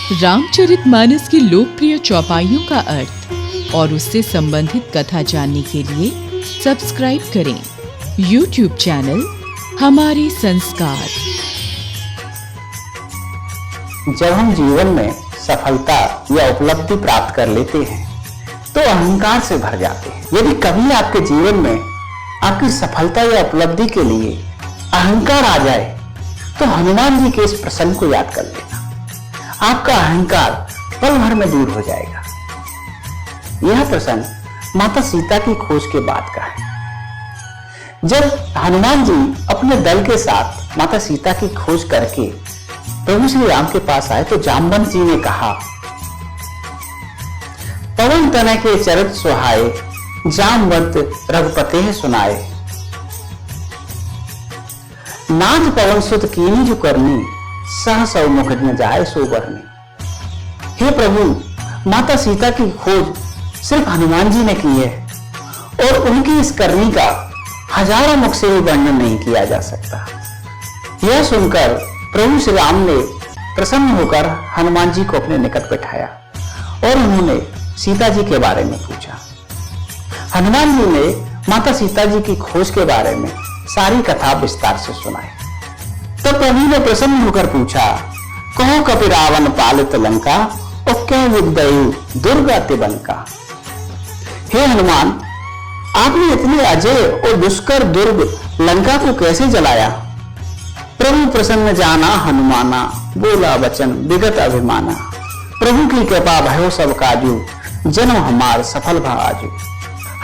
रामचरितमानस की लोकप्रिय चौपाइयों का अर्थ और उससे संबंधित कथा जानने के लिए सब्सक्राइब करें YouTube चैनल हमारे संस्कार। जब हम जीवन में सफलता या उपलब्धि प्राप्त कर लेते हैं तो अहंकार से भर जाते हैं। यदि कभी आपके जीवन में आपकी सफलता या उपलब्धि के लिए अहंकार आ जाए तो हनुमान जी के इस प्रसंग को याद कर लेना। आपका अहंकार पल भर में दूर हो जाएगा। यह प्रसंग माता सीता की खोज के बाद का है। जब हनुमान जी अपने दल के साथ माता सीता की खोज करके प्रभु श्री राम के पास आए तो जामवंत जी ने कहा, पवन तनय के चरित सुहाए, जामवंत रघुपते सुनाए। नाथ पवन सुत कीनी जो करनी, सह सौ मुख न जाए सो बरनी। हे प्रभु, माता सीता की खोज सिर्फ हनुमान जी ने की है और उनकी इस करनी का हजारों मुख से भी वर्णन नहीं किया जा सकता। यह सुनकर प्रभु श्री राम ने प्रसन्न होकर हनुमान जी को अपने निकट बैठाया और उन्होंने सीता जी के बारे में पूछा। हनुमान जी ने माता सीता जी की खोज के बारे में सारी कथा विस्तार से सुनाई। तो प्रभु ने प्रसन्न होकर पूछा, कहो कपि रावण पालित लंका, और क्या विद्यु दुर्गा तिबंका। हे हनुमान, आपने इतने अजय और दुष्कर दुर्ग लंका को कैसे जलाया। प्रभु प्रसन्न जाना हनुमाना, बोला वचन विगत अभिमाना। प्रभु की कृपा भयो सब काजू, जन्म हमार सफल भाजू।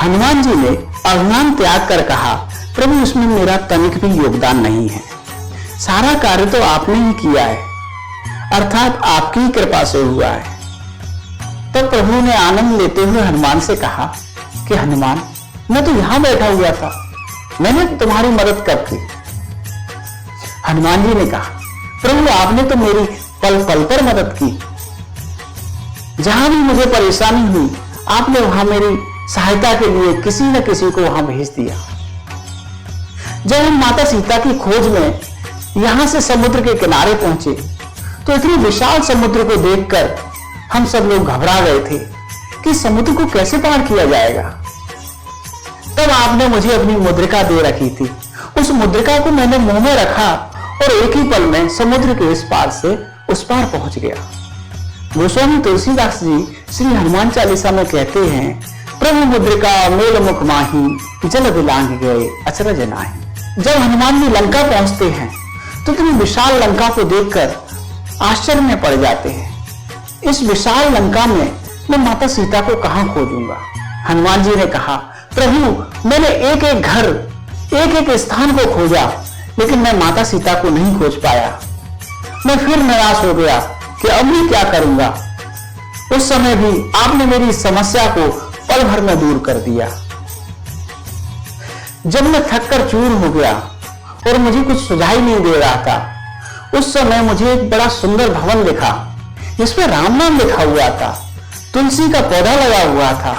हनुमान जी ने अभिमान त्याग कर कहा, प्रभु इसमें मेरा तनिक भी योगदान नहीं है। सारा कार्य तो आपने ही किया है, अर्थात आपकी ही कृपा से हुआ है। तब प्रभु ने आनंद लेते हुए हनुमान से कहा कि हनुमान, मैं तो यहां बैठा हुआ था, मैंने तुम्हारी मदद कब की। हनुमान जी ने कहा, प्रभु आपने तो मेरी पल पल पर मदद की। जहां भी मुझे परेशानी हुई आपने वहां मेरी सहायता के लिए किसी न किसी को वहां भेज दिया। जब हम माता सीता की खोज में यहां से समुद्र के किनारे पहुंचे तो इतनी विशाल समुद्र को देखकर हम सब लोग घबरा गए थे कि समुद्र को कैसे पार किया जाएगा। तब आपने मुझे अपनी मुद्रिका दे रखी थी। उस मुद्रिका को मैंने मुंह में रखा और एक ही पल में समुद्र के इस पार से उस पार पहुंच गया। गोस्वामी तुलसीदास जी श्री हनुमान चालीसा में कहते हैं, प्रभु मुद्रिका मेल मुख माही, जल बिलांग गए अचरज नाही। जब हनुमान जी लंका पहुंचते हैं तो इतनी विशाल लंका को देखकर आश्चर्य में पड़ जाते हैं। इस विशाल लंका में मैं माता सीता को कहां खोजूंगा। हनुमान जी ने कहा, प्रभु मैंने एक एक घर एक एक स्थान को खोजा लेकिन मैं माता सीता को नहीं खोज पाया। मैं फिर निराश हो गया कि अब मैं क्या करूंगा। उस समय भी आपने मेरी समस्या को पल भर में दूर कर दिया। जब मैं थककर चूर हो गया और मुझे कुछ सुझाई नहीं दे रहा था, उस समय मुझे एक बड़ा सुंदर भवन दिखा जिसमें राम नाम लिखा हुआ था, तुलसी का पौधा लगा हुआ था।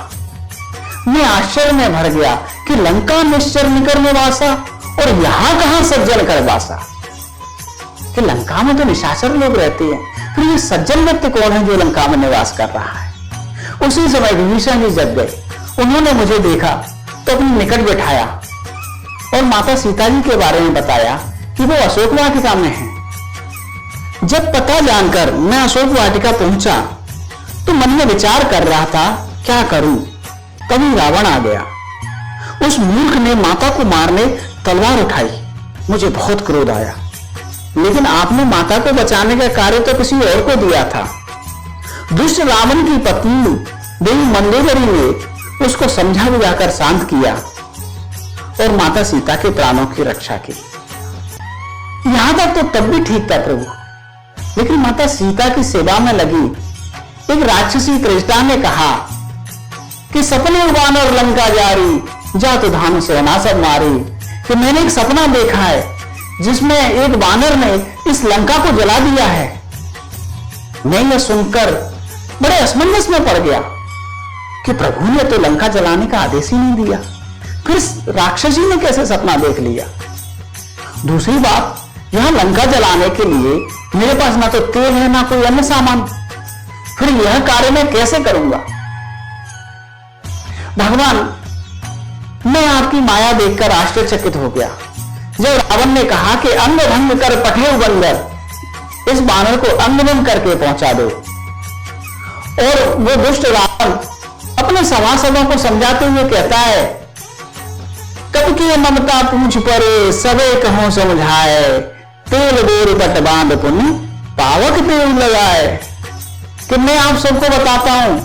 मैं आश्चर्य में भर गया कि लंका निश्चर निकर निवासा और यहां कहां सज्जन कर वासा। कि लंका में तो निशाचर लोग रहते हैं, फिर ये सज्जन व्यक्ति कौन है जो लंका में निवास कर रहा है। उसी समय विभीषण जी जग गए। उन्होंने मुझे देखा तो अपने निकट बैठाया और माता सीता जी के बारे में बताया कि वो अशोक वाटिका में है। जब पता जानकर मैं अशोक वाटिका पहुंचा तो मन में विचार कर रहा था क्या करूं, तभी रावण आ गया। उस मूर्ख ने माता को मारने तलवार उठाई। मुझे बहुत क्रोध आया, लेकिन आपने माता को बचाने का कार्य तो किसी और को दिया था। दुष्ट रावण की पत्नी देवी मंदोदरी ने उसको समझा बुझाकर शांत किया और माता सीता के प्राणों की रक्षा की। यहां तक तो तब भी ठीक था प्रभु, लेकिन माता सीता की सेवा में लगी एक राक्षसी त्रिष्टा ने कहा कि सपने वानर लंका जारी, जात धान सेना सब मारी। कि मैंने एक सपना देखा है जिसमें एक वानर ने इस लंका को जला दिया है। मैं यह सुनकर बड़े असमंजस में पड़ गया कि प्रभु ने तो लंका जलाने का आदेश ही नहीं दिया, फिर राक्षसी ने कैसे सपना देख लिया। दूसरी बात, यहां लंका जलाने के लिए मेरे पास ना तो तेल है ना कोई अन्य सामान, फिर यह कार्य मैं कैसे करूंगा? भगवान, मैं आपकी माया देखकर आश्चर्यचकित हो गया। जब रावण ने कहा कि अंग भंग कर पठे बंदर, इस बानर को अंगभंग करके पहुंचा दो, और वो दुष्ट रावण अपने सभासदों को समझाते हुए कहता है, कब की ममता पूछ पर सबे कहो समझाए, तेल बेर पट बांध पुण्य पावक तेल लगाए। कि मैं आप सबको बताता हूं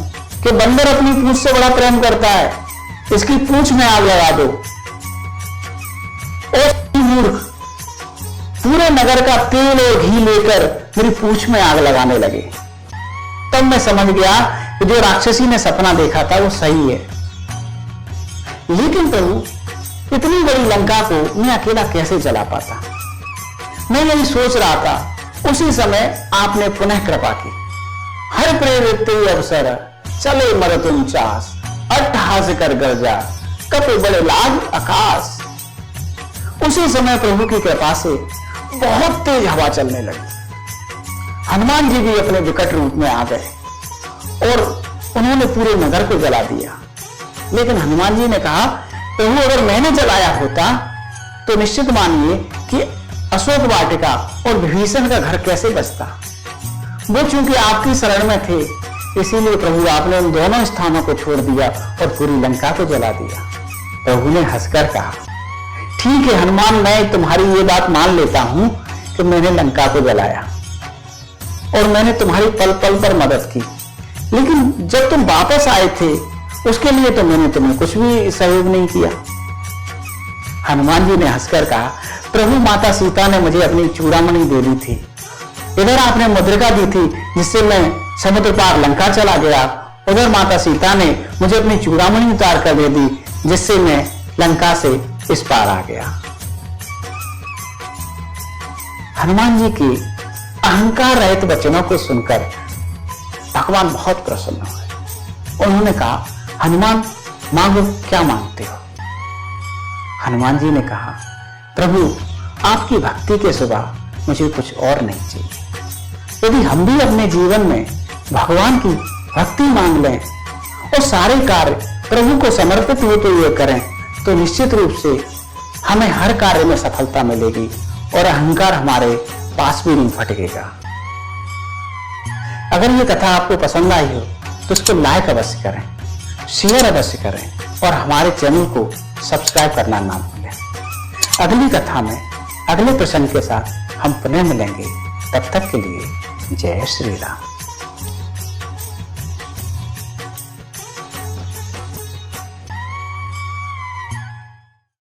कि बंदर अपनी पूंछ से बड़ा प्रेम करता है, इसकी पूंछ में आग लगा दो। और मूर्ख पूरे नगर का तेल और घी लेकर मेरी पूंछ में आग लगाने लगे। तब मैं समझ गया कि जो राक्षसी ने सपना देखा था वो सही है। लेकिन प्रभु, इतनी बड़ी लंका को मैं अकेला कैसे जला पाता? मैं यही सोच रहा था। उसी समय आपने पुनः कृपा की। हर प्रेरित अवसर चले मरत उनचास, अट्टहास कर गर्जा कपे बड़े लाग आकाश। उसी समय प्रभु की कृपा से बहुत तेज हवा चलने लगी। हनुमान जी भी अपने विकट रूप में आ गए और उन्होंने पूरे नगर को जला दिया। लेकिन हनुमान जी ने कहा, प्रभु, अगर मैंने जलाया होता तो निश्चित मानिए कि अशोक वाटिका और विभीषण का घर कैसे बचता। वो चूंकि आपकी शरण में थे, इसीलिए प्रभु आपने उन दोनों स्थानों को छोड़ दिया और पूरी लंका को जला दिया। प्रभु ने हंसकर कहा, ठीक है हनुमान, मैं तुम्हारी ये बात मान लेता हूं कि मैंने लंका को जलाया और मैंने तुम्हारी पल पल पर मदद की, लेकिन जब तुम वापस आए थे उसके लिए तो मैंने तुम्हें कुछ भी सहयोग नहीं किया। हनुमान जी ने हंसकर कहा, प्रभु, माता सीता ने मुझे अपनी चूड़ामणि दे दी थी, इधर आपने मुद्रिका दी थी जिससे मैं समुद्र पार लंका चला गया, उधर माता सीता ने मुझे अपनी चूड़ामणि उतार कर दे दी जिससे मैं लंका से इस पार आ गया। हनुमान जी के अहंकार रहित वचनों को सुनकर भगवान बहुत प्रसन्न हुए। उन्होंने कहा, हनुमान, मांगो, क्या मांगते हो? हनुमान जी ने कहा, प्रभु, आपकी भक्ति के सिवा मुझे कुछ और नहीं चाहिए। यदि हम भी अपने जीवन में भगवान की भक्ति मांग लें और सारे कार्य प्रभु को समर्पित होते हुए करें तो निश्चित रूप से हमें हर कार्य में सफलता मिलेगी और अहंकार हमारे पास भी नहीं फटेगा। अगर ये कथा आपको पसंद आई हो तो इसको लाइक अवश्य करें, शेयर अवश्य करें और हमारे चैनल को सब्सक्राइब करना ना भूलें। अगली कथा में अगले प्रसंग के साथ हम पुनः मिलेंगे। तब तक के लिए जय श्री राम।